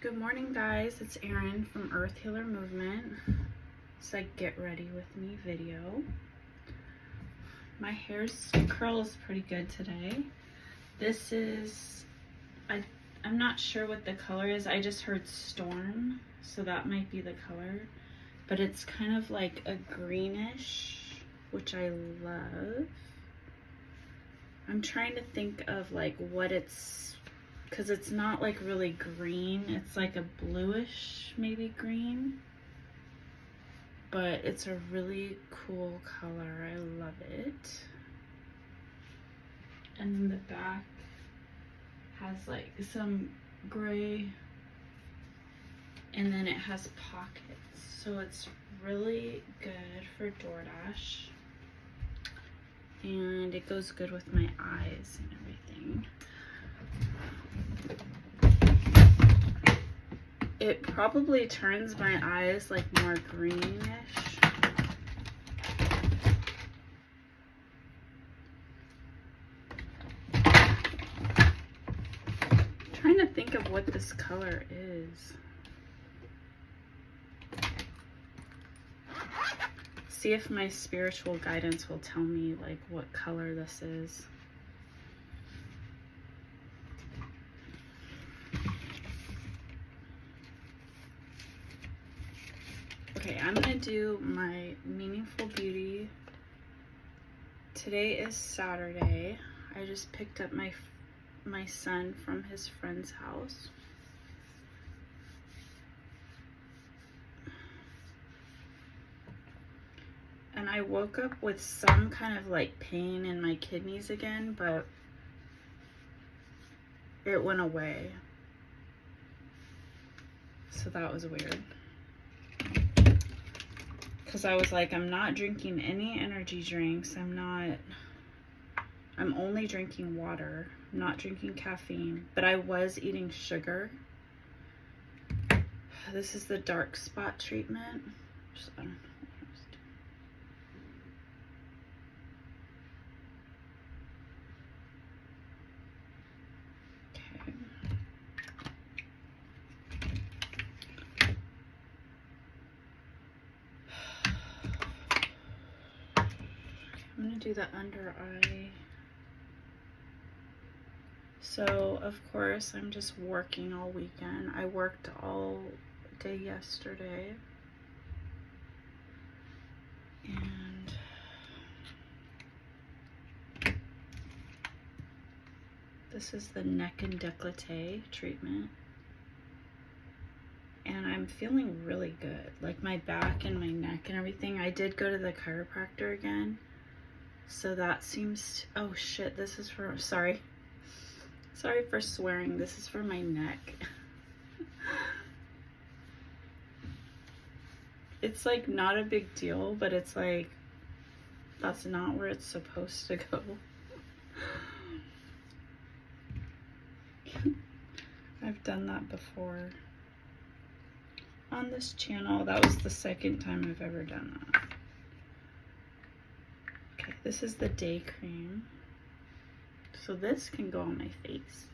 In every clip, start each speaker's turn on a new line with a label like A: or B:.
A: Good morning, guys. It's Erin from Earth Healer Movement. It's like get ready with me video. My hair's curl is pretty good today. This is, I'm not sure what the color is. I just heard storm, so that might be the color. But it's kind of like a greenish, which I love. I'm trying to think of like what it's, because it's not like really green, it's like a bluish maybe green, but it's a really cool color. I love it. And then the back has like some gray, and then it has pockets, so it's really good for DoorDash, and it goes good with my eyes and everything. It probably turns my eyes like more greenish. I'm trying to think of what this color is. See if my spiritual guidance will tell me like what color this is. Okay, I'm gonna do my Meaningful Beauty. Today is Saturday. I just picked up my son from his friend's house. And I woke up with some kind of like pain in my kidneys again, but it went away. So that was weird. Because I was like, I'm not drinking any energy drinks. I'm only drinking water. I'm not drinking caffeine. But I was eating sugar. This is the dark spot treatment. I don't know. I'm gonna do the under eye. So of course I'm just working all weekend. I worked all day yesterday. And this is the neck and décolleté treatment. And I'm feeling really good. Like my back and my neck and everything. I did go to the chiropractor again. So that seems, oh shit, this is for, sorry for swearing, this is for my neck. It's like not a big deal, but it's like, that's not where it's supposed to go. I've done that before on this channel. That was the second time I've ever done that. This is the day cream. So this can go on my face.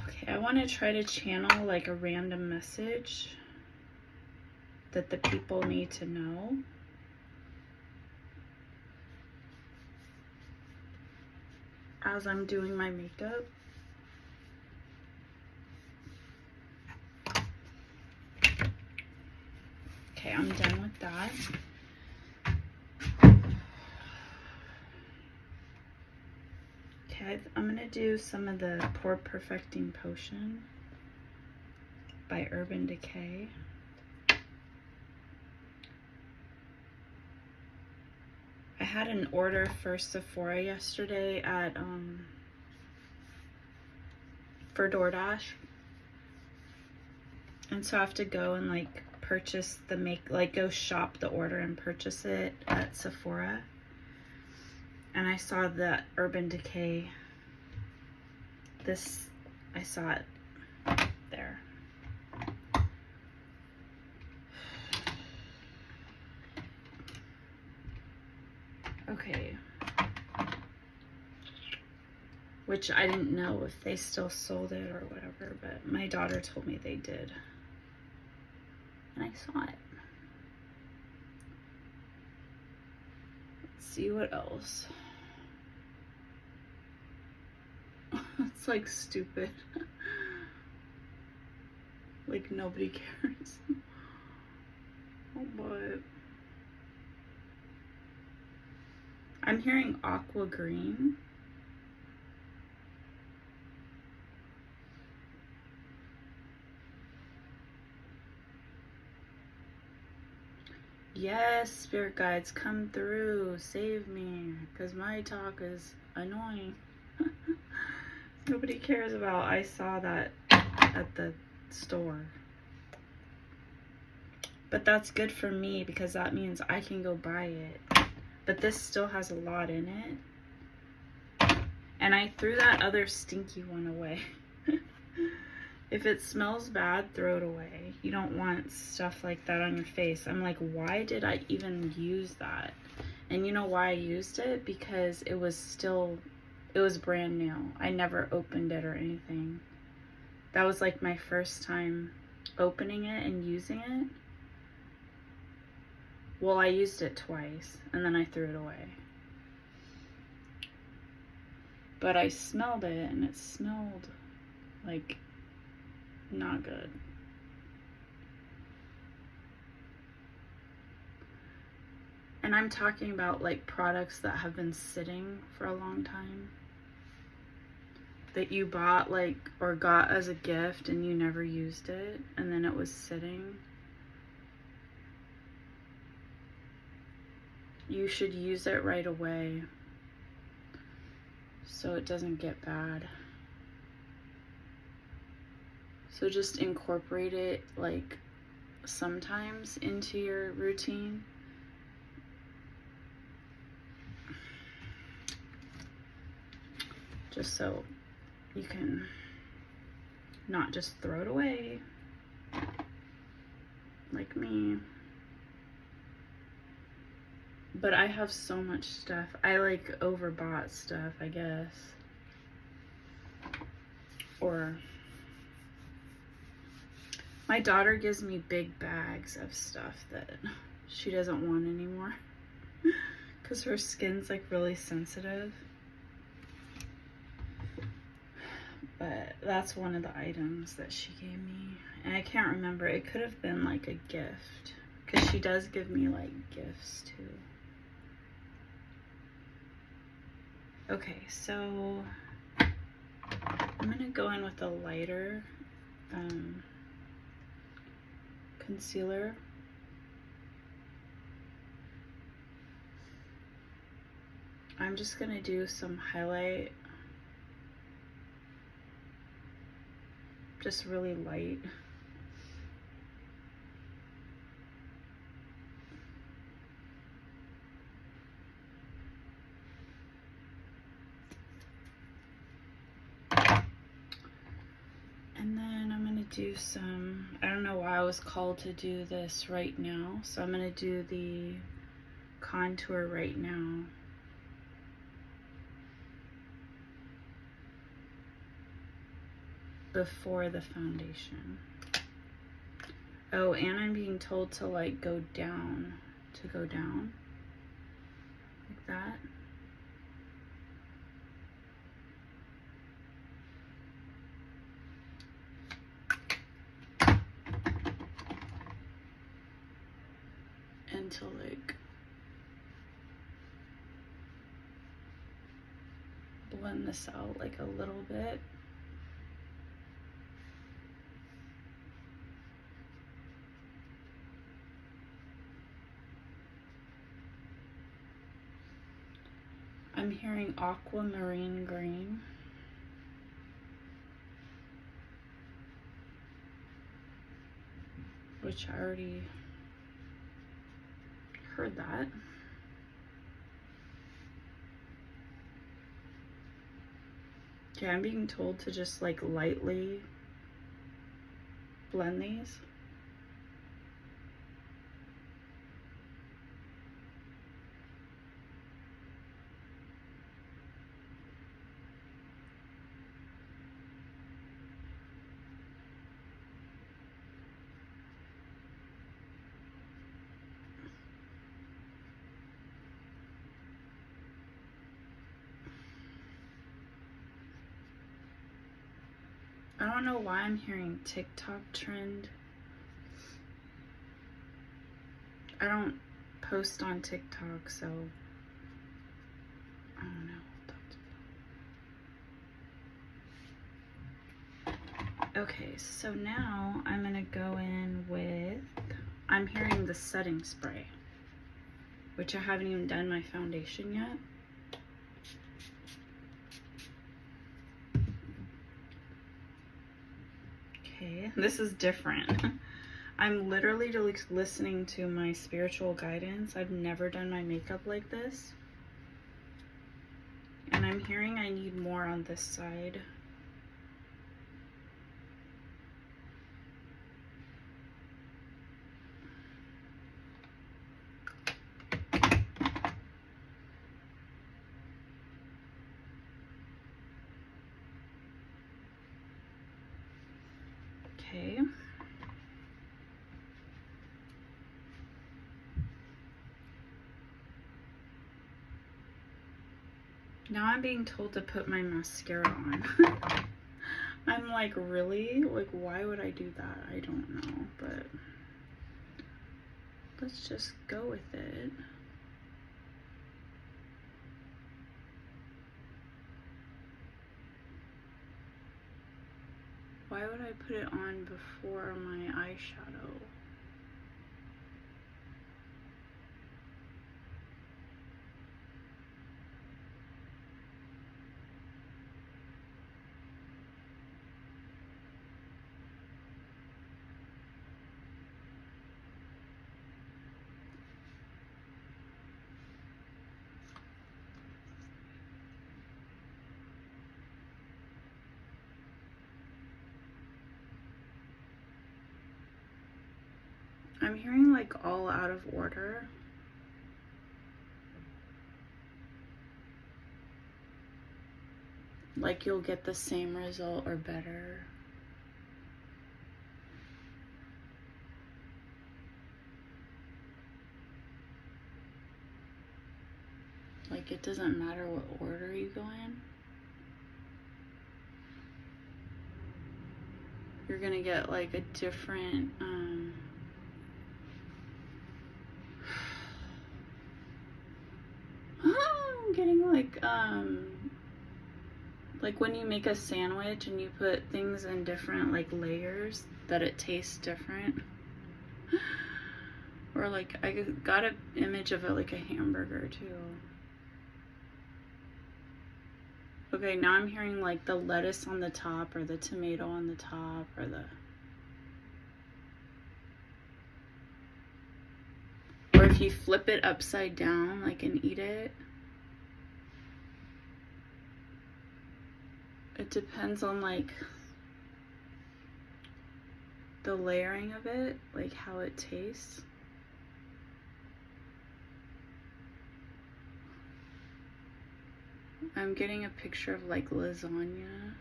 A: Okay, I want to try to channel like a random message that the people need to know. As I'm doing my makeup. Okay, I'm done with that. Okay, I'm gonna do some of the Pore Perfecting Potion by Urban Decay. I had an order for Sephora yesterday at for DoorDash, and so I have to go and like purchase the go shop the order and purchase it at Sephora. And I saw the Urban Decay. I saw it there. Okay. Which I didn't know if they still sold it or whatever, but my daughter told me they did. And I saw it. Let's see what else. It's like stupid. Like nobody cares. Oh, but I'm hearing aqua green. Yes, spirit guides, come through, save me, because my talk is annoying. Nobody cares about, I saw that at the store. But that's good for me because that means I can go buy it. But this still has a lot in it. And I threw that other stinky one away. If it smells bad, throw it away. You don't want stuff like that on your face. I'm like, why did I even use that? And you know why I used it? Because it was brand new. I never opened it or anything. That was like my first time opening it and using it. Well, I used it twice and then I threw it away. But I smelled it and it smelled like not good. And I'm talking about like products that have been sitting for a long time. That you bought like or got as a gift and you never used it and then it was sitting. You should use it right away so it doesn't get bad. So just incorporate it like sometimes into your routine. Just so you can not just throw it away like me. But I have so much stuff. I like overbought stuff, I guess. Or my daughter gives me big bags of stuff that she doesn't want anymore. Because her skin's like really sensitive. But that's one of the items that she gave me. And I can't remember. It could have been like a gift. Because she does give me like gifts too. Okay, so I'm going to go in with a lighter concealer. I'm just going to do some highlight. Just really light. And then I'm going to do some, I don't know why I was called to do this right now, so I'm going to do the contour right now. Before the foundation. Oh, and I'm being told to like go down, like that. And to like blend this out like a little bit. I'm hearing aquamarine green. Which I already heard that. Okay, I'm being told to just like lightly blend these. I don't know why I'm hearing TikTok trend. I don't post on TikTok, so I don't know. Okay, so now I'm gonna go in with, I'm hearing the setting spray, which I haven't even done my foundation yet. Okay, this is different. I'm literally just listening to my spiritual guidance. I've never done my makeup like this. And I'm hearing I need more on this side. Okay. Now I'm being told to put my mascara on. I'm like, really? Like, why would I do that? I don't know, but let's just go with it. Why would I put it on before my eyeshadow? I'm hearing like all out of order. Like you'll get the same result or better. Like it doesn't matter what order you go in. You're gonna get like a different, I'm getting like when you make a sandwich and you put things in different like layers, that it tastes different. Or like I got an image of it like a hamburger too. Okay, now I'm hearing like the lettuce on the top or the tomato on the top or the... Or if you flip it upside down like and eat it. It depends on like the layering of it, like how it tastes. I'm getting a picture of like lasagna.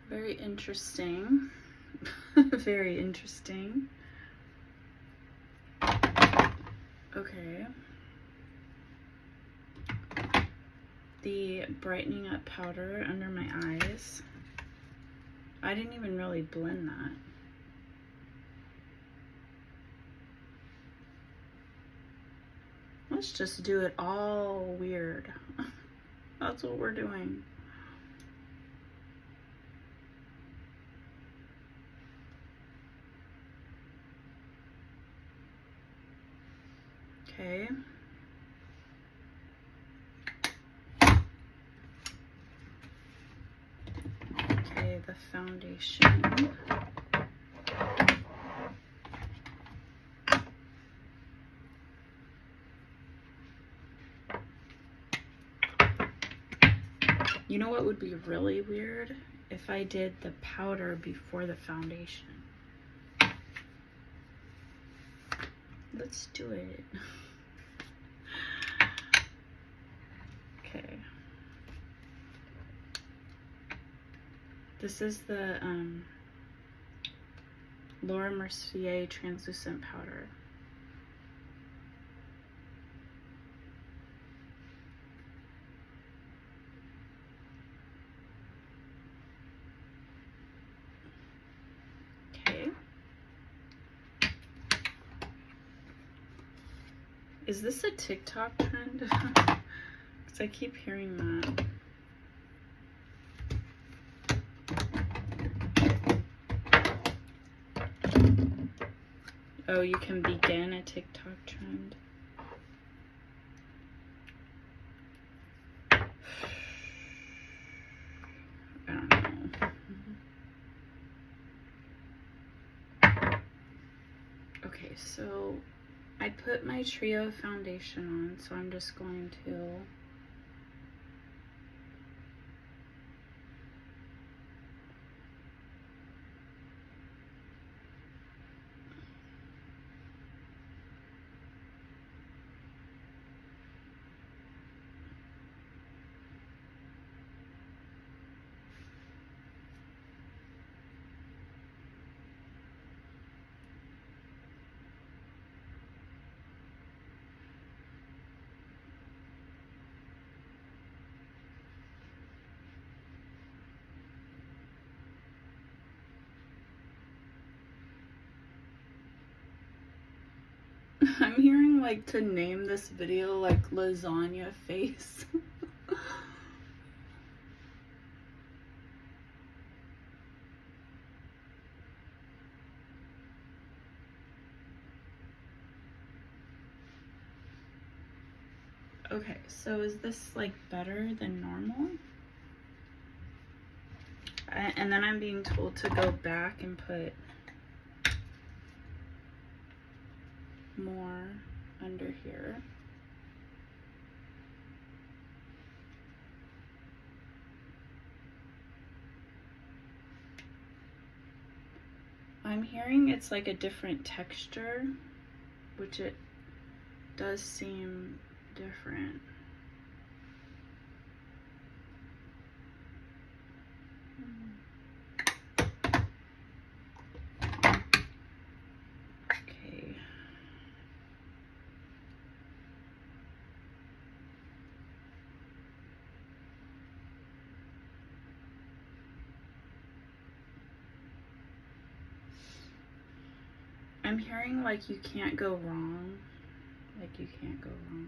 A: Very interesting. Very interesting. Okay. The brightening up powder under my eyes. I didn't even really blend that. Let's just do it all weird. That's what we're doing. Okay. Okay, the foundation. You know what would be really weird? If I did the powder before the foundation. Let's do it. Okay. This is the Laura Mercier translucent powder. Is this a TikTok trend? Because I keep hearing that. Oh, you can begin a TikTok trend. I don't know. Okay, so I put my Trio foundation on, so I'm just going to I'm hearing like to name this video like lasagna face. Okay, so is this like better than normal? And then I'm being told to go back and put more under here. I'm hearing it's like a different texture, which it does seem different. Okay. I'm hearing like you can't go wrong. Like you can't go wrong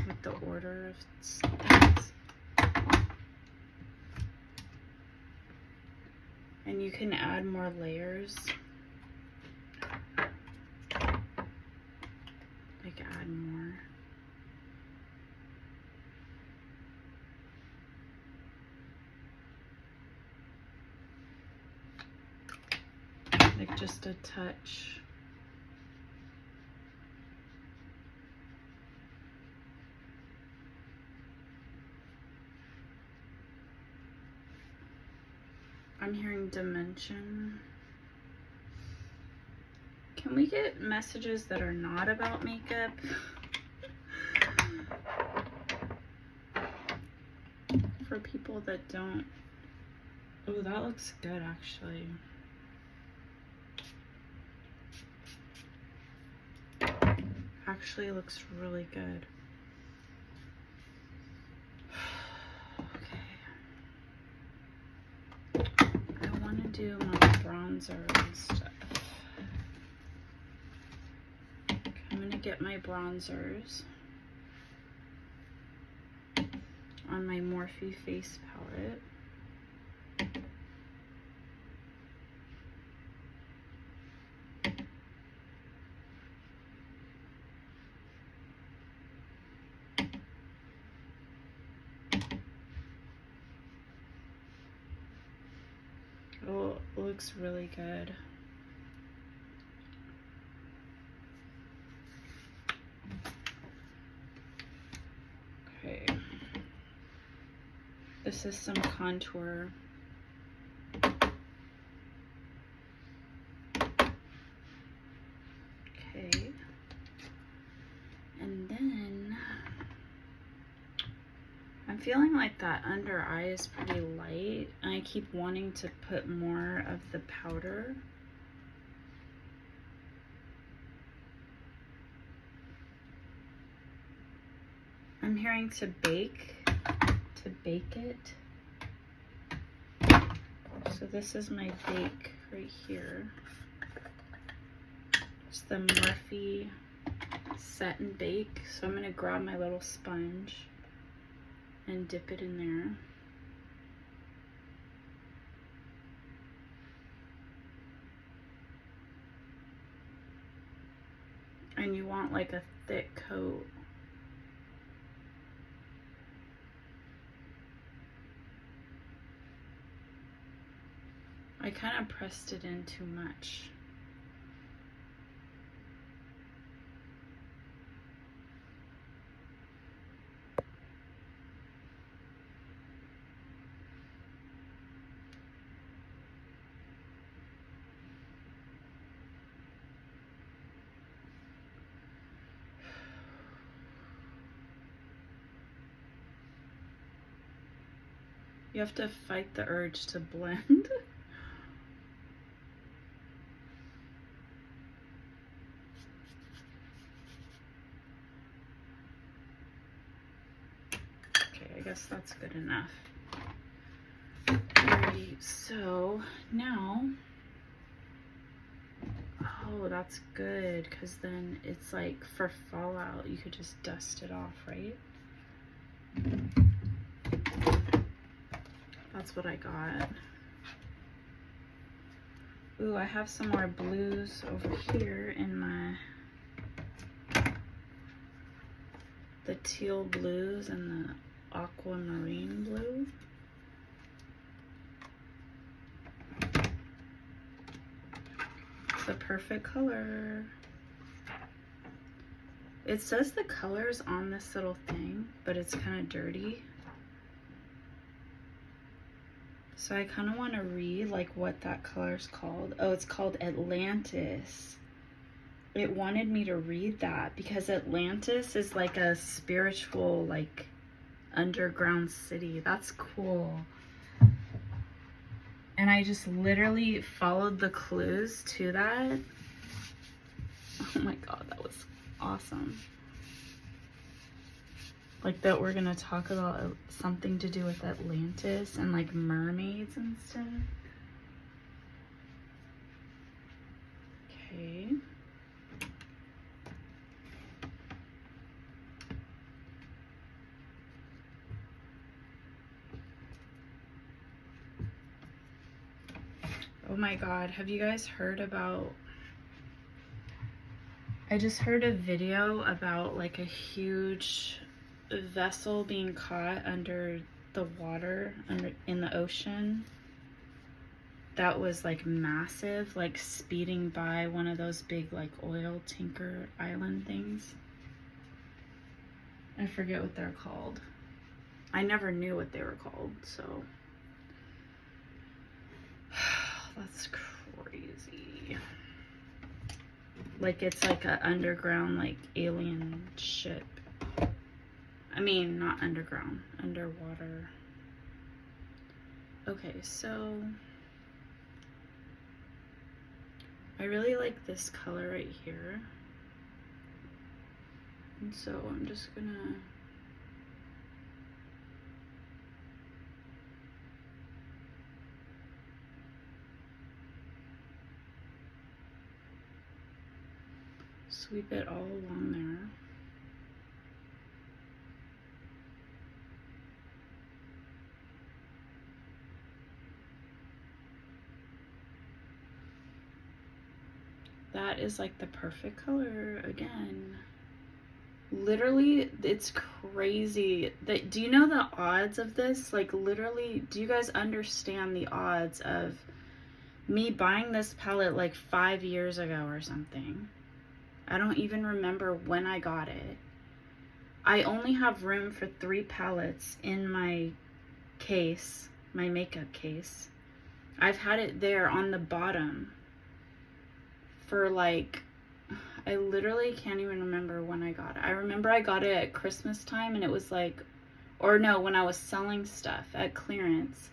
A: with the order of things. And you can add more layers. Like add more. Like just a touch. I'm hearing dimension. Can we get messages that are not about makeup? For people that don't. Oh, that looks good actually. Actually looks really good. Do my bronzer and stuff. Okay, I'm gonna get my bronzers on my Morphe face palette. Oh, it looks really good. Okay. This is some contour. Okay. And then I'm feeling like that under eye is pretty light, and I keep wanting to put more of the powder. I'm hearing to bake it. So this is my bake right here. It's the Morphe Set and Bake. So I'm going to grab my little sponge and dip it in there. And you want like a thick coat. I kind of pressed it in too much. You have to fight the urge to blend. Okay, I guess that's good enough. Alrighty, so now, oh, that's good, because then it's like for fallout, you could just dust it off, right? That's what I got. Ooh, I have some more blues over here in the teal blues and the aquamarine blue. It's the perfect color. It says the colors on this little thing, but it's kind of dirty. So I kind of want to read like what that color is called. Oh, it's called Atlantis. It wanted me to read that because Atlantis is like a spiritual, like underground city. That's cool. And I just literally followed the clues to that. Oh my God, that was awesome. Like that we're gonna talk about something to do with Atlantis and like mermaids and stuff. Okay. Oh my God, have you guys heard about, I just heard a video about like a huge vessel being caught under the water, in the ocean, that was like massive, like speeding by one of those big like oil tanker island things. I forget what they're called. I never knew what they were called, so that's crazy. Like it's like an underground like alien ship. I mean, not underground, underwater. Okay, so I really like this color right here. And so I'm just gonna sweep it all along there. That is like the perfect color again. Literally, it's crazy. Do you know the odds of this? Like literally, do you guys understand the odds of me buying this palette like 5 years ago or something? I don't even remember when I got it. I only have room for 3 palettes in my case, my makeup case. I've had it there on the bottom for like, I literally can't even remember when I got it. I remember I got it at Christmas time and it was like, or no, when I was selling stuff at clearance.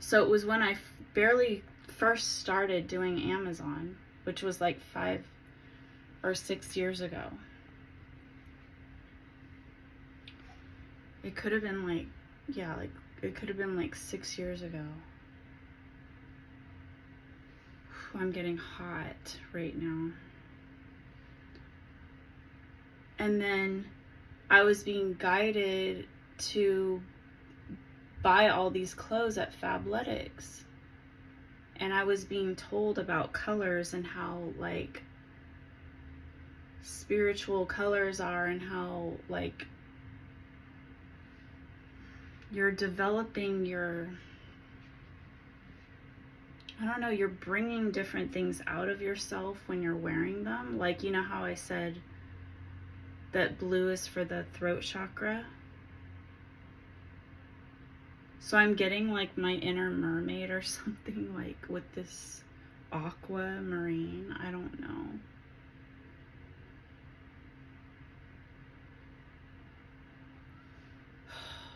A: So it was when I barely first started doing Amazon, which was like 5 or 6 years ago. It could have been like, yeah, like it could have been like 6 years ago. I'm getting hot right now. And then I was being guided to buy all these clothes at Fabletics. And I was being told about colors and how like spiritual colors are, and how like you're developing your, I don't know, you're bringing different things out of yourself when you're wearing them. Like, you know how I said that blue is for the throat chakra? So I'm getting like my inner mermaid or something, like with this aquamarine. I don't know.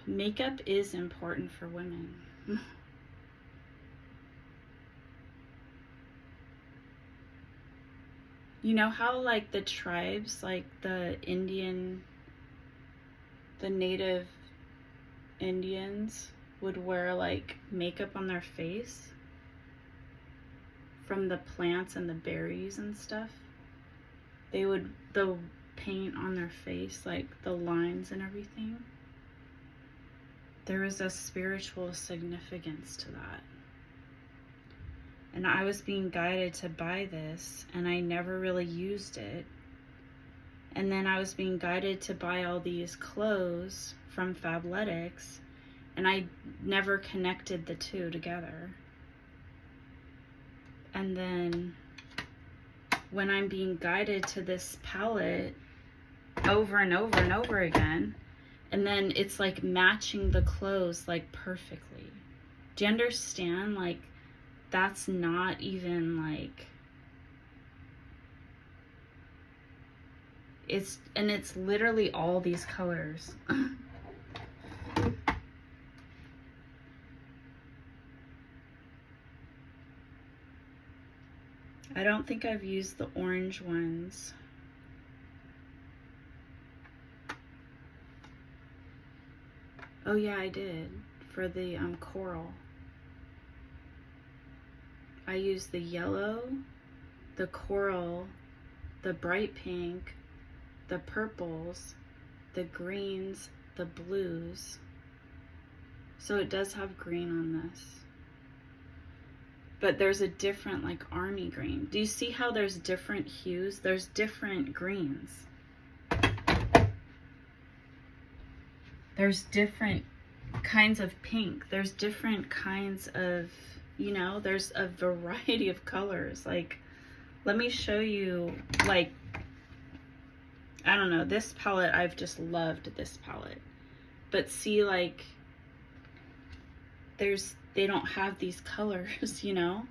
A: Makeup is important for women. You know how like the tribes, like the native Indians would wear like makeup on their face from the plants and the berries and stuff? They would paint on their face, like the lines and everything. There was a spiritual significance to that. And I was being guided to buy this, and I never really used it. And then I was being guided to buy all these clothes from Fabletics, and I never connected the two together. And then when I'm being guided to this palette over and over and over again, and then it's like matching the clothes like perfectly. Do you understand? Like, that's not even like, it's literally all these colors. I don't think I've used the orange ones. Oh yeah, I did, for the coral. I used the yellow, the coral, the bright pink, the purples, the greens, the blues. So it does have green on this. But there's a different like army green. Do you see how there's different hues? There's different greens. There's different kinds of pink. There's different kinds of, you know, there's a variety of colors. Like, let me show you, like, I don't know, this palette, I've just loved this palette. But see, like, they don't have these colors, you know?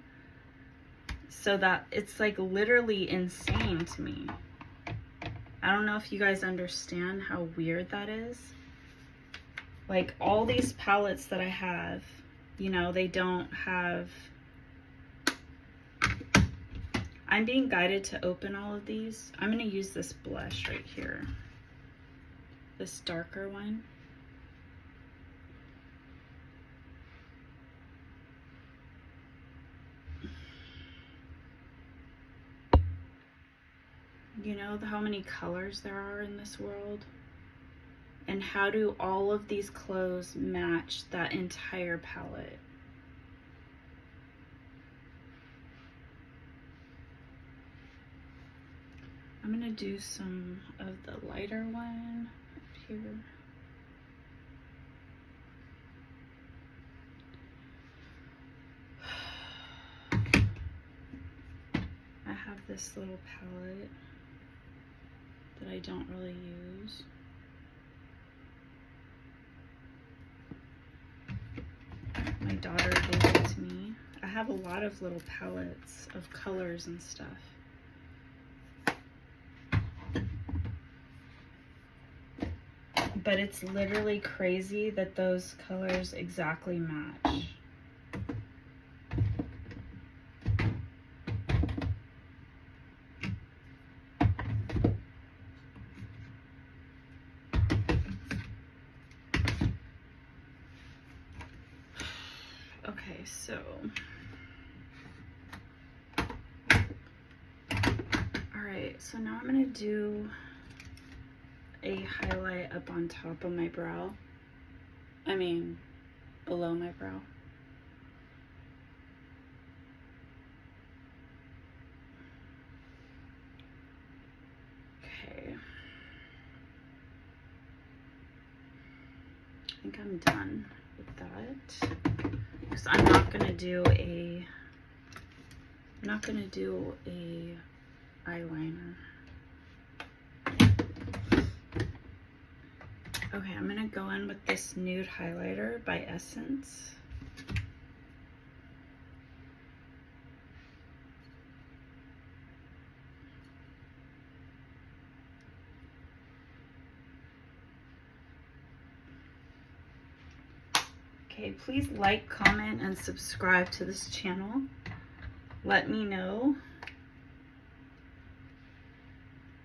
A: So that, it's like literally insane to me. I don't know if you guys understand how weird that is. Like, all these palettes that I have, you know, they don't have... I'm being guided to open all of these. I'm going to use this blush right here. This darker one. You know how many colors there are in this world? And how do all of these clothes match that entire palette? I'm gonna do some of the lighter one up here. I have this little palette that I don't really use. My daughter gave it to me. I have a lot of little palettes of colors and stuff. But it's literally crazy that those colors exactly match. Okay, so all right, so now I'm gonna do a highlight up on top of my brow. I mean, below my brow. Okay. I think I'm done with that. Because I'm not gonna do a eyeliner. Okay, I'm gonna go in with this nude highlighter by Essence. Okay, please like, comment, and subscribe to this channel. Let me know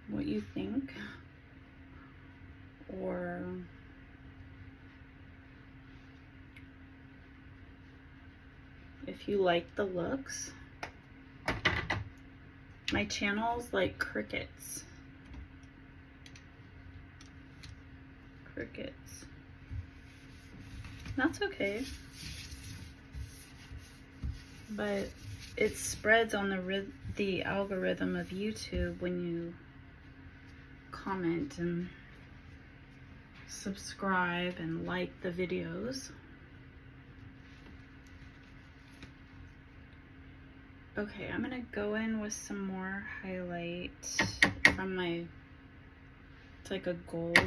A: what you think, or if you like the looks. My channel's like crickets. Crickets. That's okay. But it spreads on the algorithm of YouTube when you comment and subscribe and like the videos. Okay, I'm gonna go in with some more highlight from it's like a gold,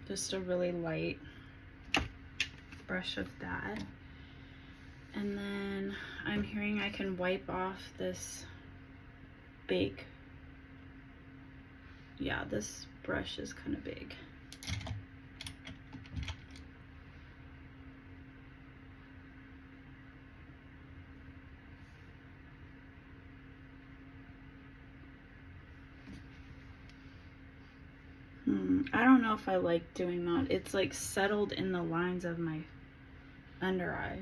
A: just a really light brush of that. And then I'm hearing I can wipe off this big, yeah, this brush is kind of big. I don't know if I like doing that. It's like settled in the lines of my under eye.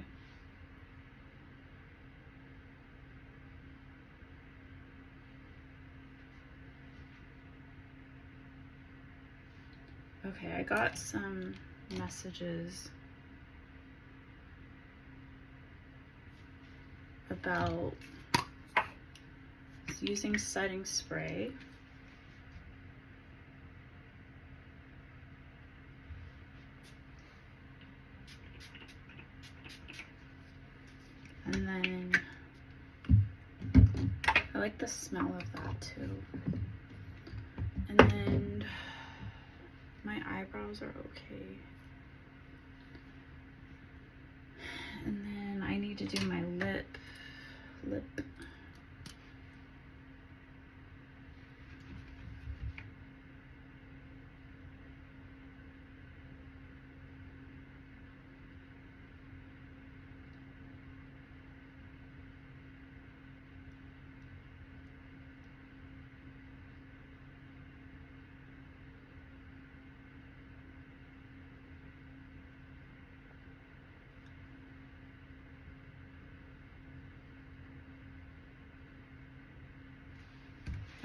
A: Okay, I got some messages about using setting spray. And then I like the smell of that too. And then my eyebrows are okay. And then I need to do my lip.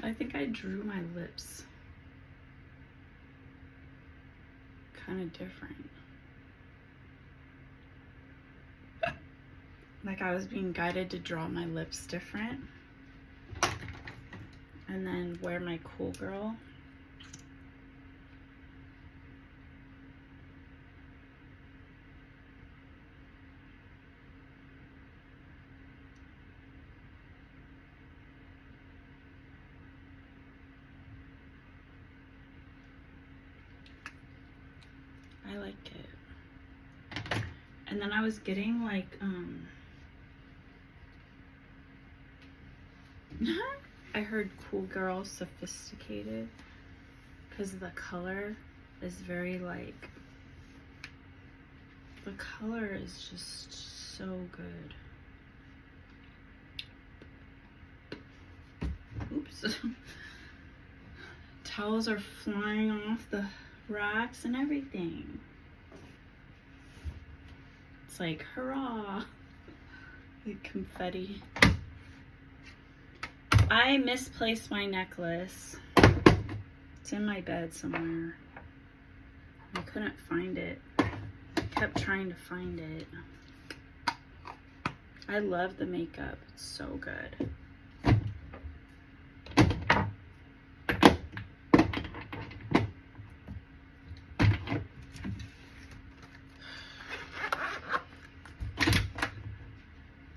A: I think I drew my lips kind of different. Like I was being guided to draw my lips different. And then wear my Cool Girl. I like it. And then I was getting like, I heard Cool Girl Sophisticated, because the color is very like, the color is just so good. Oops. Towels are flying off the racks and everything. It's like, hurrah, like confetti. I misplaced my necklace It's in my bed somewhere. I couldn't find it. I kept trying to find it. I love the makeup. It's so good.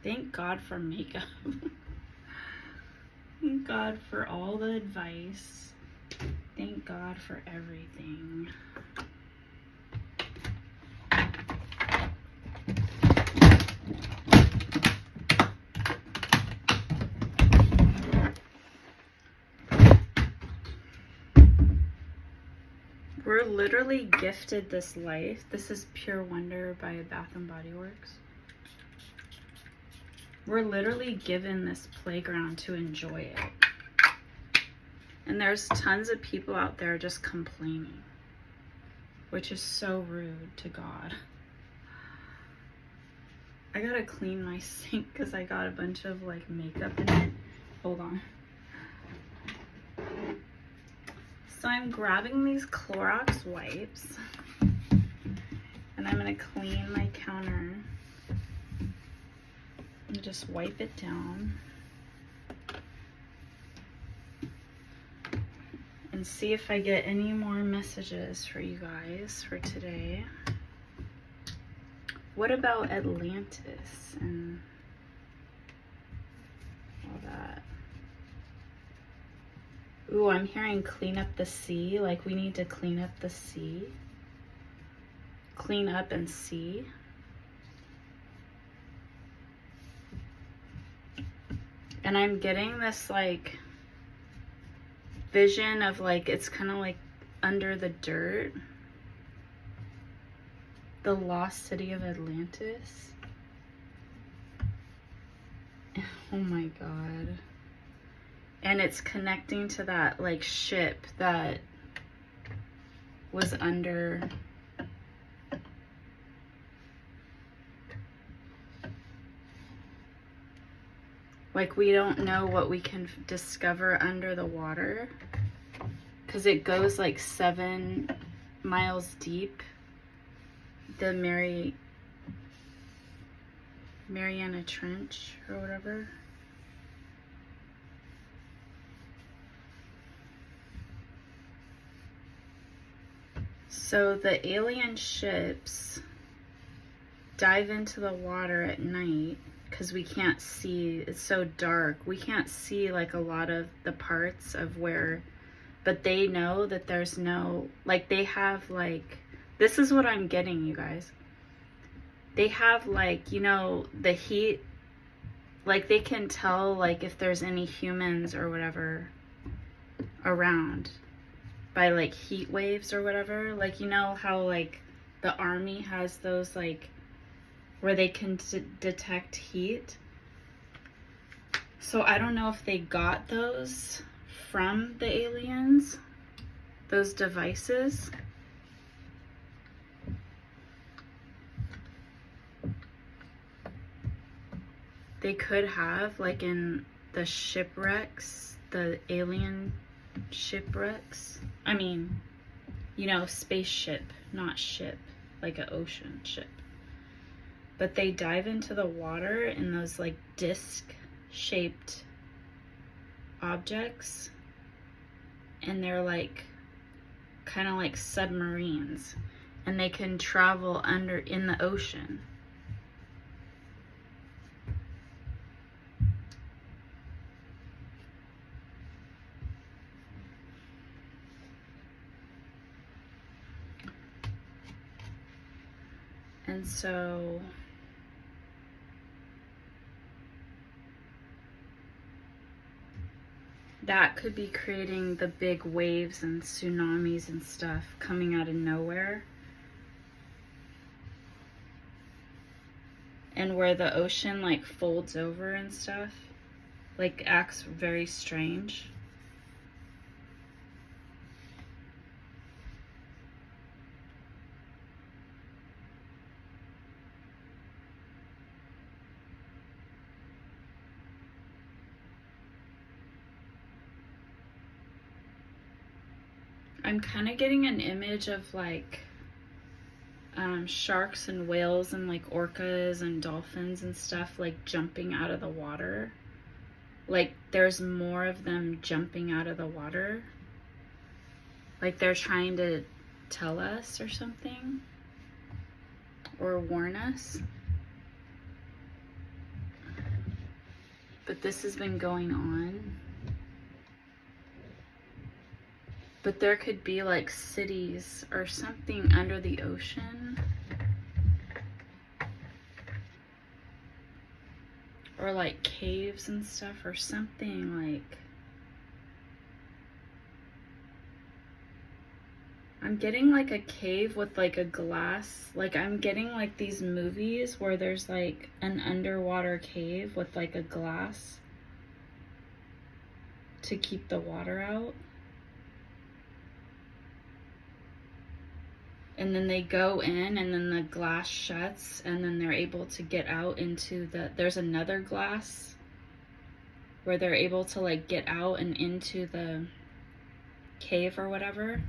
A: Thank God for makeup. Thank God for all the advice. Thank God for everything. We're literally gifted this life. This is Pure Wonder by Bath and Body Works. We're literally given this playground to enjoy it. And there's tons of people out there just complaining, which is so rude to God. I gotta clean my sink because I got a bunch of like makeup in it. Hold on. So I'm grabbing these Clorox wipes and I'm gonna clean my counter and just wipe it down and see if I get any more messages for you guys for today. What about Atlantis and all that? Ooh, I'm hearing clean up the sea. Like we need to clean up the sea. Clean up and see. And I'm getting this like vision of like, it's kind of like under the dirt. The lost city of Atlantis. Oh my God. And it's connecting to that like ship that was under like we don't know what we can discover under the water because it goes like 7 miles deep. The Mariana Trench or whatever. So the alien ships dive into the water at night because we can't see, it's so dark. We can't see like a lot of the parts of where, but they know that there's no, like they have like, this is what I'm getting, you guys. They have like, you know, the heat, like they can tell like if there's any humans or whatever around by like heat waves or whatever. Like, you know how like the army has those like where they can detect heat. So I don't know if they got those from the aliens, those devices. They could have, like in the shipwrecks, the alien shipwrecks. I mean, you know, spaceship, not ship, like an ocean ship. But they dive into the water in those like disc-shaped objects. And they're like, kind of like submarines. And they can travel under in the ocean. And so that could be creating the big waves and tsunamis and stuff coming out of nowhere. And where the ocean like folds over and stuff, like acts very strange. I'm kind of getting an image of like sharks and whales and like orcas and dolphins and stuff like jumping out of the water. Like there's more of them jumping out of the water. Like they're trying to tell us or something. Or warn us. But this has been going on. But there could be like cities or something under the ocean. Or like caves and stuff or something like. I'm getting like a cave with like a glass. Like I'm getting like these movies where there's like an underwater cave with like a glass to keep the water out. And then they go in and then the glass shuts and then they're able to get out into the, there's another glass where they're able to like get out and into the cave or whatever.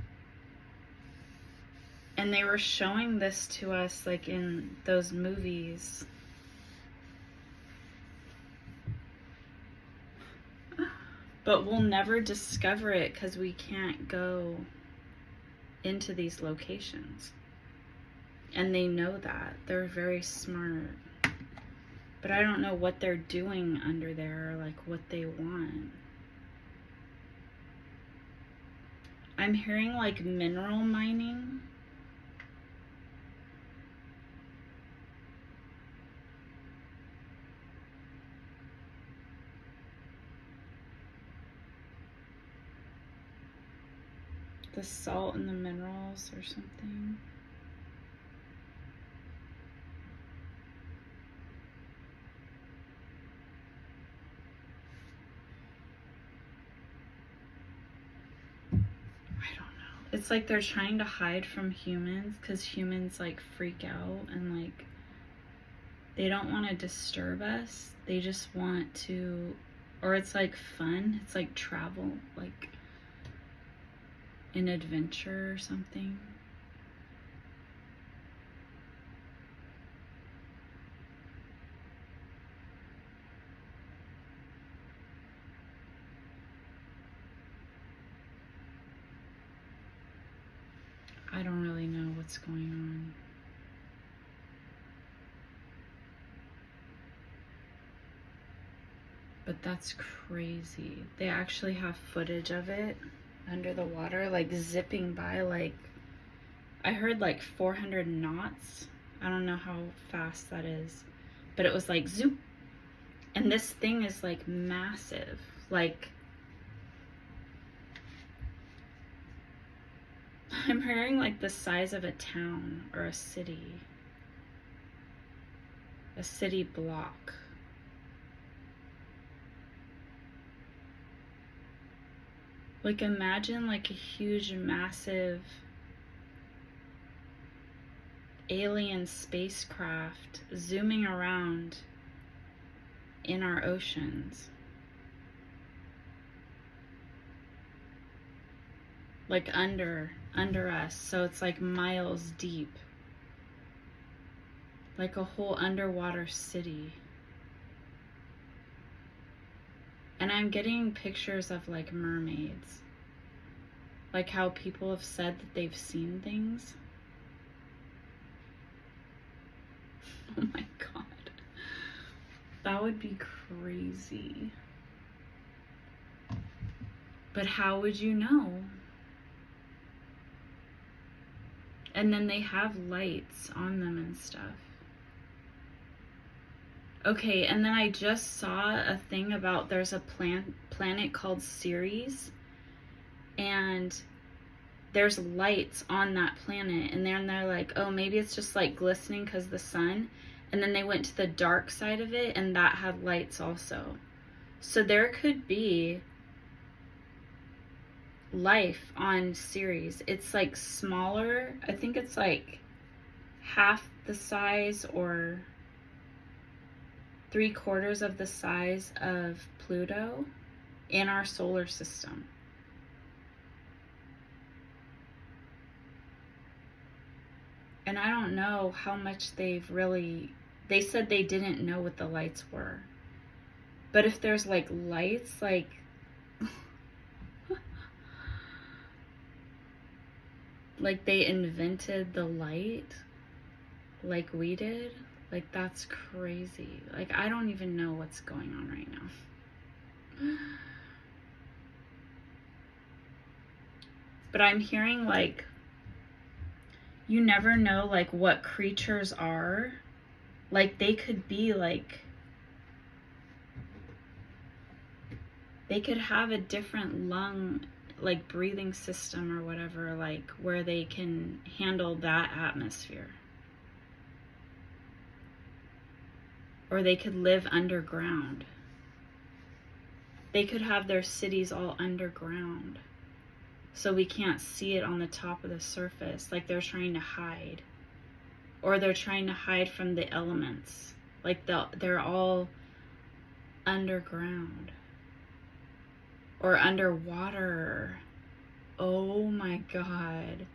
A: And they were showing this to us like in those movies. But we'll never discover it because we can't go into these locations. And they know that. They're very smart. But I don't know what they're doing under there or like what they want. I'm hearing like mineral mining. The salt and the minerals or something. I don't know. It's like they're trying to hide from humans because humans like freak out and like they don't want to disturb us. They just want to, or it's like fun. It's like travel, like an adventure or something. I don't really know what's going on. But that's crazy. They actually have footage of it under the water, like zipping by, like I heard like 400 knots. I don't know how fast that is, but it was like zoop. And this thing is like massive, like I'm hearing like the size of a town or a city block. Like imagine like a huge, massive alien spacecraft zooming around in our oceans. Like under us, so it's like miles deep. Like a whole underwater city. And I'm getting pictures of like mermaids. Like how people have said that they've seen things. Oh my God. That would be crazy. But how would you know? And then they have lights on them and stuff. Okay, and then I just saw a thing about there's a planet called Ceres, and there's lights on that planet, and then they're like, oh, maybe it's just like glistening because of the sun, and then they went to the dark side of it, and that had lights also. So there could be life on Ceres. It's like smaller. I think it's like half the size or 3/4 of the size of Pluto in our solar system. And I don't know how much they've really, they said they didn't know what the lights were. But if there's like lights, like, like they invented the light like we did, like that's crazy. Like I don't even know what's going on right now. But I'm hearing like, you never know like what creatures are. Like they could be like, they could have a different lung, like breathing system or whatever, like where they can handle that atmosphere. Or they could live underground. They could have their cities all underground, so we can't see it on the top of the surface, like they're trying to hide. Or they're trying to hide from the elements. Like they're all underground. Or underwater. Oh my God.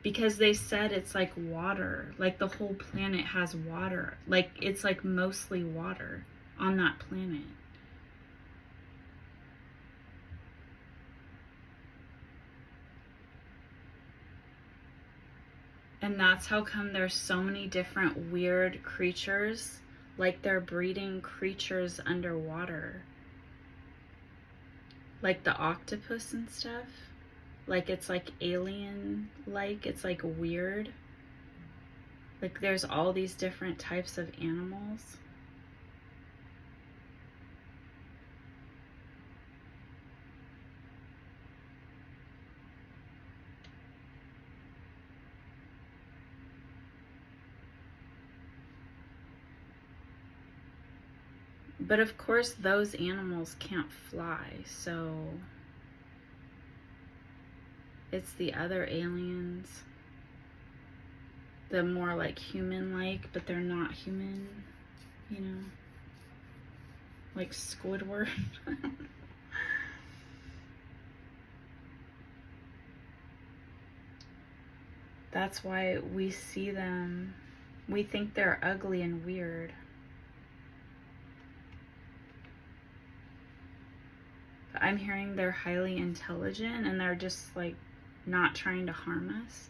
A: Because they said it's like water. Like the whole planet has water. Like it's like mostly water on that planet. And that's how come there's so many different weird creatures. Like they're breeding creatures underwater. Like the octopus and stuff. Like it's like alien-like. It's like weird. Like there's all these different types of animals. But of course those animals can't fly, so it's the other aliens. The more like human-like, but they're not human, you know? Like Squidward. That's why we see them, we think they're ugly and weird. But I'm hearing they're highly intelligent and they're just like not trying to harm us.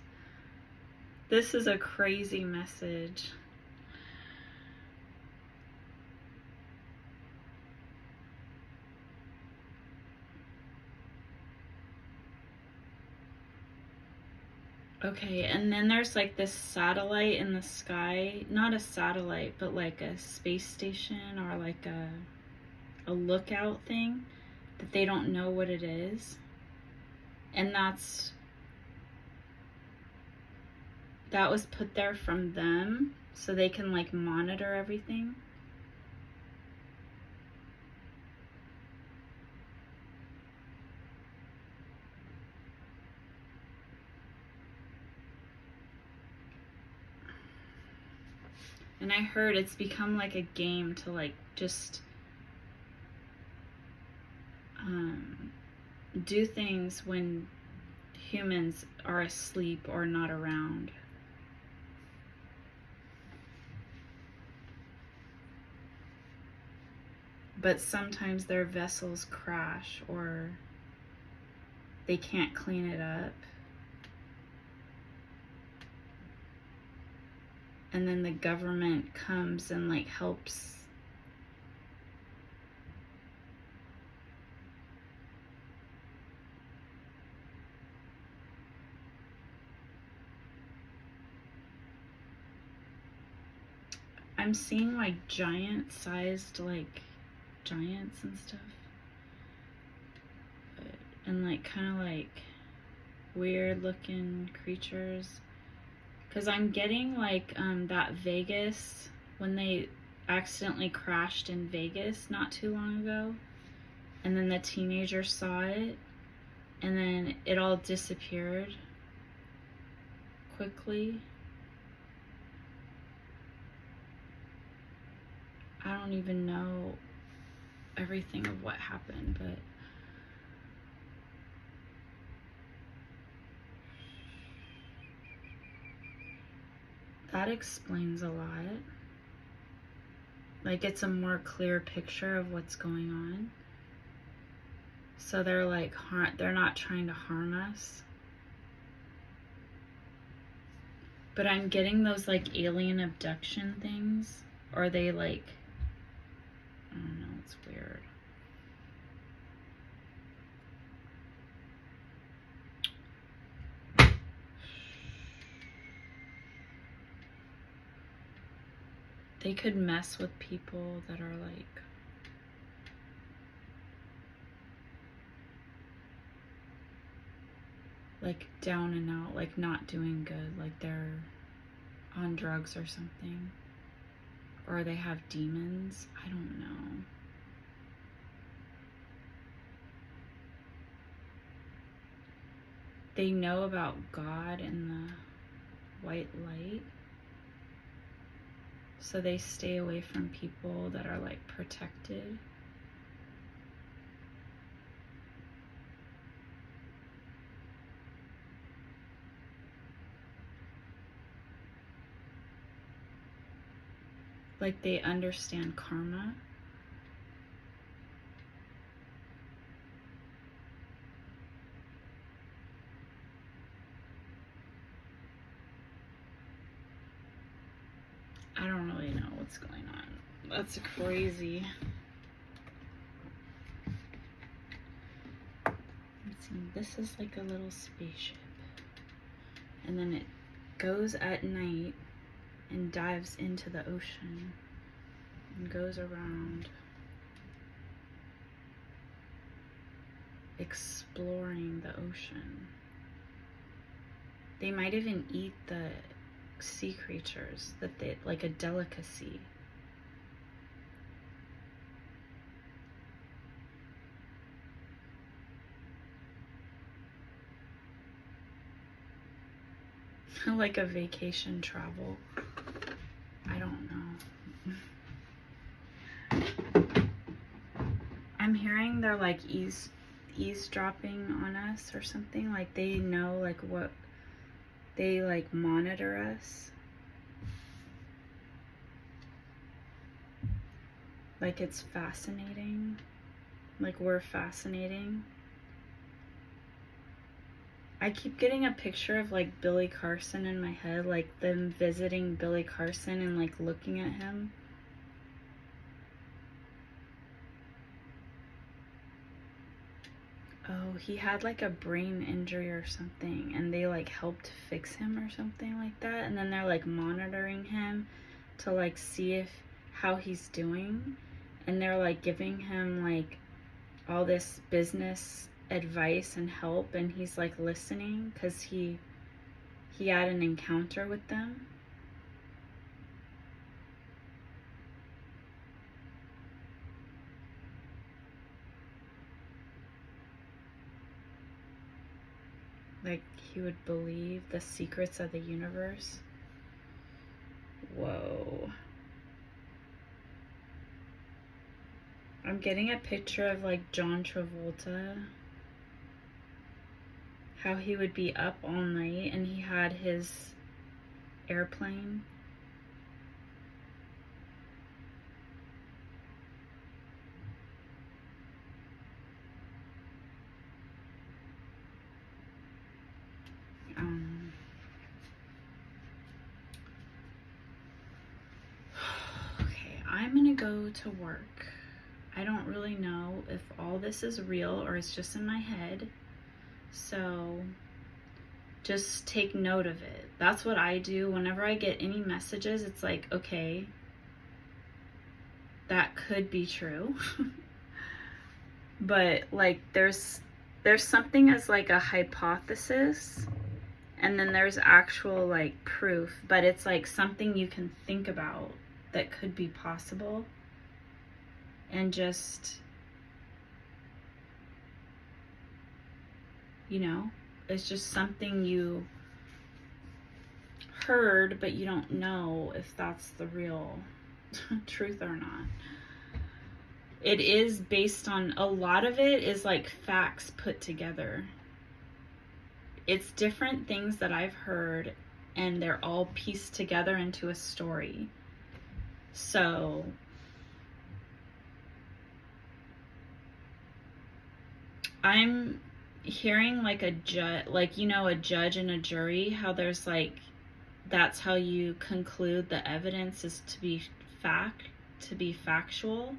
A: This is a crazy message. Okay, and then there's like this satellite in the sky. Not a satellite, but like a space station or like a lookout thing that they don't know what it is. And that was put there from them so they can like monitor everything. And I heard it's become like a game to like just do things when humans are asleep or not around. But sometimes their vessels crash or they can't clean it up. And then the government comes and like helps. I'm seeing like giant-sized like giants and stuff. And like kind of like weird looking creatures. Because I'm getting like that Vegas, when they accidentally crashed in Vegas not too long ago. And then the teenager saw it. And then it all disappeared quickly. I don't even know everything of what happened, but That explains a lot. Like, it's a more clear picture of what's going on. So they're like, they're not trying to harm us. But I'm getting those like alien abduction things. Or they like, I don't know, it's weird. They could mess with people that are like down and out, like not doing good, like they're on drugs or something. Or they have demons. I don't know. They know about God and the white light. So they stay away from people that are like protected. Like they understand karma. I don't really know what's going on. That's crazy. Let's see, this is like a little spaceship. And then it goes at night and dives into the ocean and goes around exploring the ocean. They might even eat the sea creatures, that they like a delicacy. Like a vacation travel. I don't know. I'm hearing they're like eavesdropping on us or something. Like they know like what they like monitor us. Like it's fascinating. Like we're fascinating. I keep getting a picture of like Billy Carson in my head, like them visiting Billy Carson and like looking at him. Oh, he had like a brain injury or something and they like helped fix him or something like that. And then they're like monitoring him to like see how he's doing. And they're like giving him like all this business advice and help, and he's like listening because he had an encounter with them. Like he would believe the secrets of the universe. Whoa. I'm getting a picture of like John Travolta. How he would be up all night and he had his airplane. Okay, I'm gonna go to work. I don't really know if all this is real or it's just in my head. So just take note of it. That's what I do whenever I get any messages. It's like, okay, that could be true. But like there's something as like a hypothesis, and then there's actual like proof, but it's like something you can think about that could be possible. And just, you know, it's just something you heard, but you don't know if that's the real truth or not. It is based on, a lot of it is like facts put together. It's different things that I've heard and they're all pieced together into a story. So I'm hearing like a judge, like, you know, a judge and a jury, how there's like, that's how you conclude the evidence is to be factual,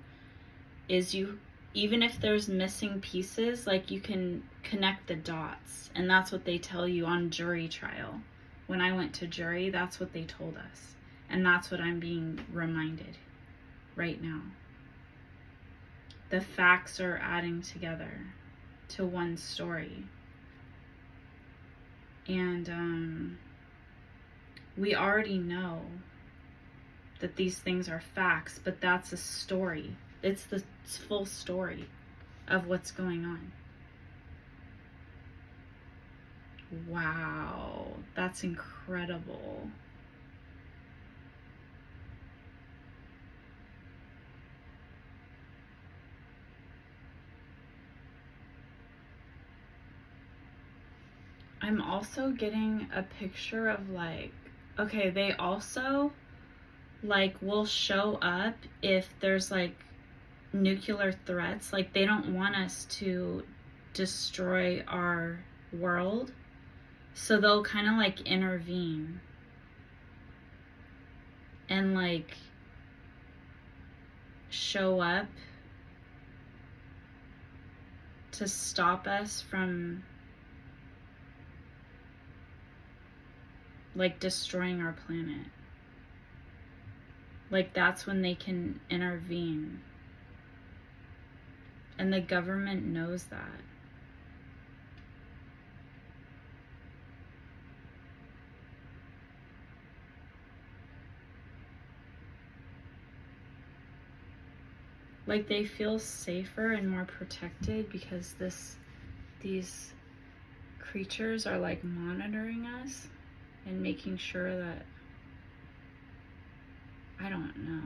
A: is you, even if there's missing pieces, like you can connect the dots. And that's what they tell you on jury trial. When I went to jury, that's what they told us. And that's what I'm being reminded right now. The facts are adding together to one story. And we already know that these things are facts, but that's a story. It's the full story of what's going on. Wow, that's incredible. I'm also getting a picture of like, okay, they also like will show up if there's like nuclear threats. Like they don't want us to destroy our world, so they'll kind of like intervene and like show up to stop us from like destroying our planet. Like that's when they can intervene. And the government knows that. Like they feel safer and more protected because these creatures are like monitoring us and making sure that, I don't know.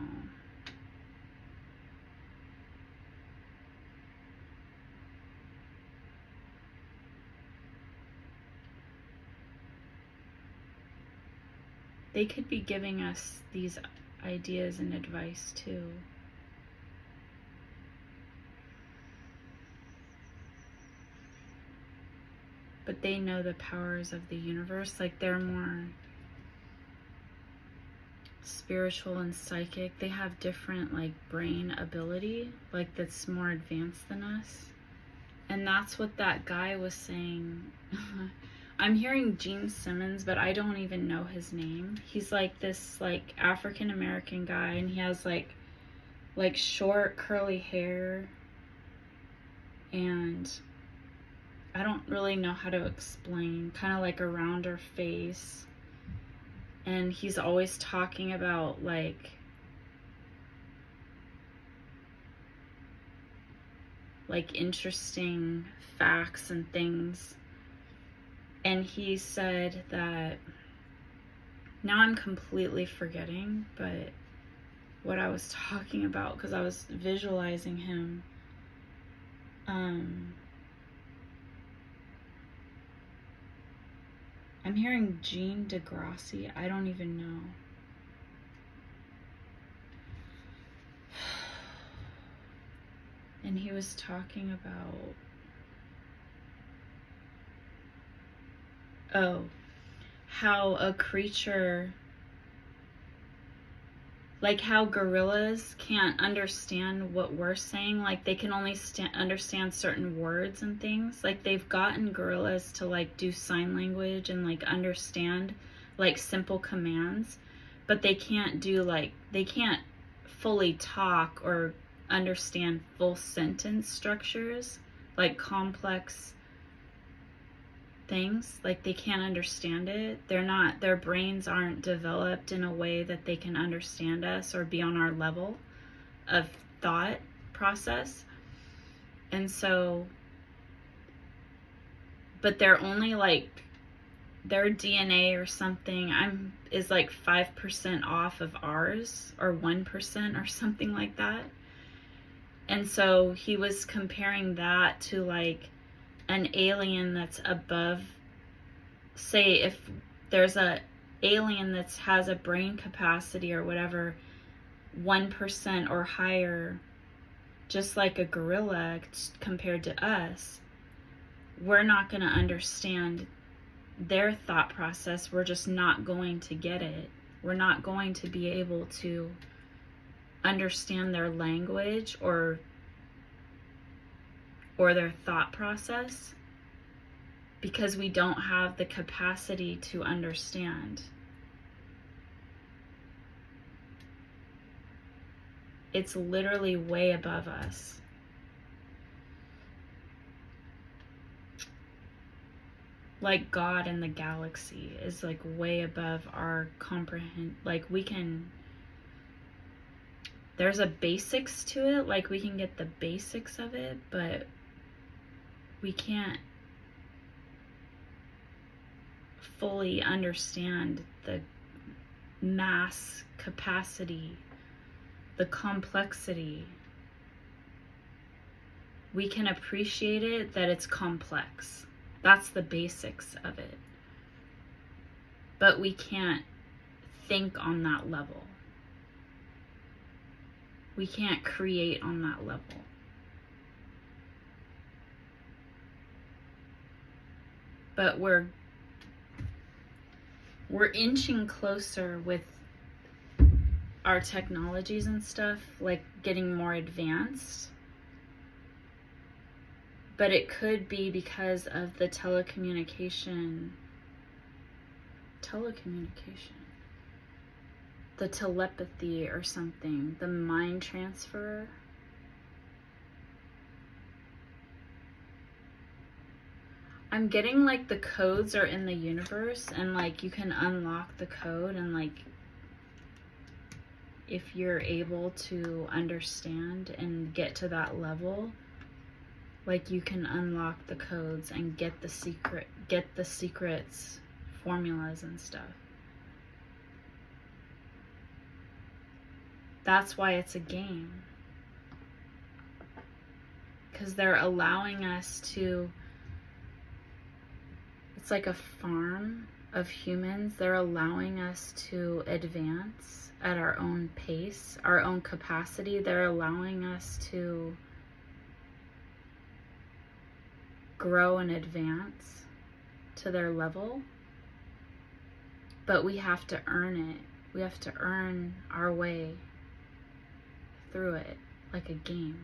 A: They could be giving us these ideas and advice too. But they know the powers of the universe. Like they're more spiritual and psychic. They have different like brain ability, like that's more advanced than us. And that's what that guy was saying. I'm hearing Gene Simmons, but I don't even know his name. He's like this like African American guy, and he has like short curly hair, and I don't really know how to explain, kind of like a rounder face. And he's always talking about like interesting facts and things. And he said that, now I'm completely forgetting, but what I was talking about, because I was visualizing him. I'm hearing Jean Degrassi. I don't even know. And he was talking about, how a creature, like how gorillas can't understand what we're saying. Like they can only understand certain words and things. Like they've gotten gorillas to like do sign language and like understand like simple commands, but they can't do like, they can't fully talk or understand full sentence structures, like complex things. Like they can't understand it. Their brains aren't developed in a way that they can understand us or be on our level of thought process. And so, but they're only like, their DNA or something is like 5% off of ours, or 1% or something like that. And so he was comparing that to like an alien that's above, say if there's a alien that has a brain capacity or whatever, 1% or higher, just like a gorilla compared to us, we're not going to understand their thought process. We're just not going to get it. We're not going to be able to understand their language or their thought process, because we don't have the capacity to understand. It's literally way above us. Like God in the galaxy is like way above our comprehend. Like we can, there's a basics to it, like we can get the basics of it, but we can't fully understand the mass capacity, the complexity. We can appreciate it that it's complex. That's the basics of it. But we can't think on that level. We can't create on that level. But we're inching closer with our technologies and stuff, like getting more advanced. But it could be because of the telecommunication, the telepathy or something, the mind transfer. I'm getting like the codes are in the universe, and like you can unlock the code, and like if you're able to understand and get to that level, like you can unlock the codes and get the secrets, formulas and stuff. That's why it's a game. Because they're allowing us to, it's like a farm of humans. They're allowing us to advance at our own pace, our own capacity. They're allowing us to grow and advance to their level. But we have to earn it. We have to earn our way through it, like a game.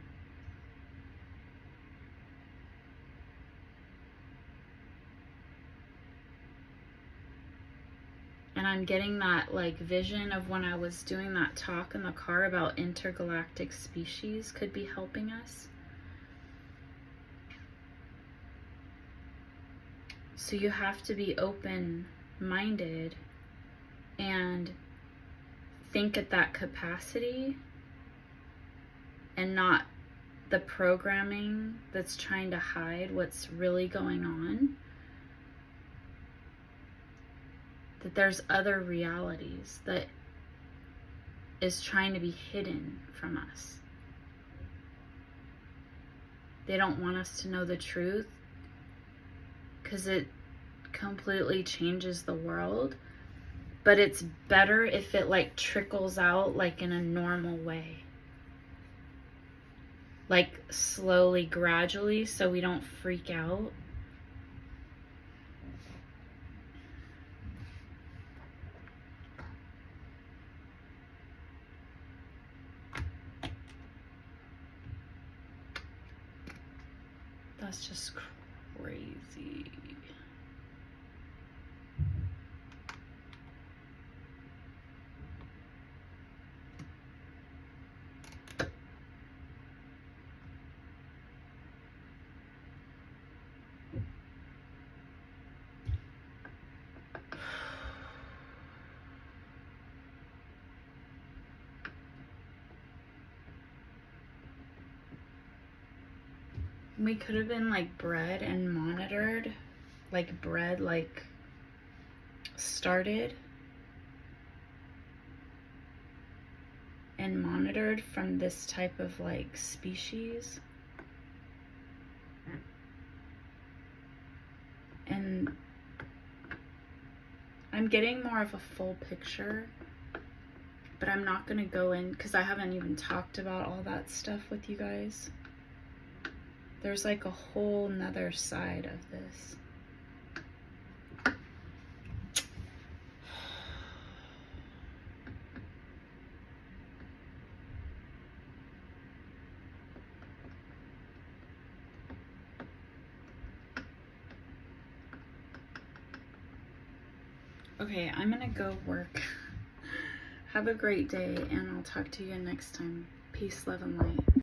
A: And I'm getting that like vision of when I was doing that talk in the car about intergalactic species could be helping us. So you have to be open-minded and think at that capacity, and not the programming that's trying to hide what's really going on. That there's other realities that is trying to be hidden from us. They don't want us to know the truth because it completely changes the world. But it's better if it like trickles out like in a normal way. Like slowly, gradually, so we don't freak out. That's just crazy. We could have been like bred and monitored, like bred, like started and monitored from this type of like species. And I I'm getting more of a full picture, but I'm not going to go in because I haven't even talked about all that stuff with you guys. There's like a whole nother side of this. Okay, I'm gonna go work. Have a great day, and I'll talk to you next time. Peace, love, and light.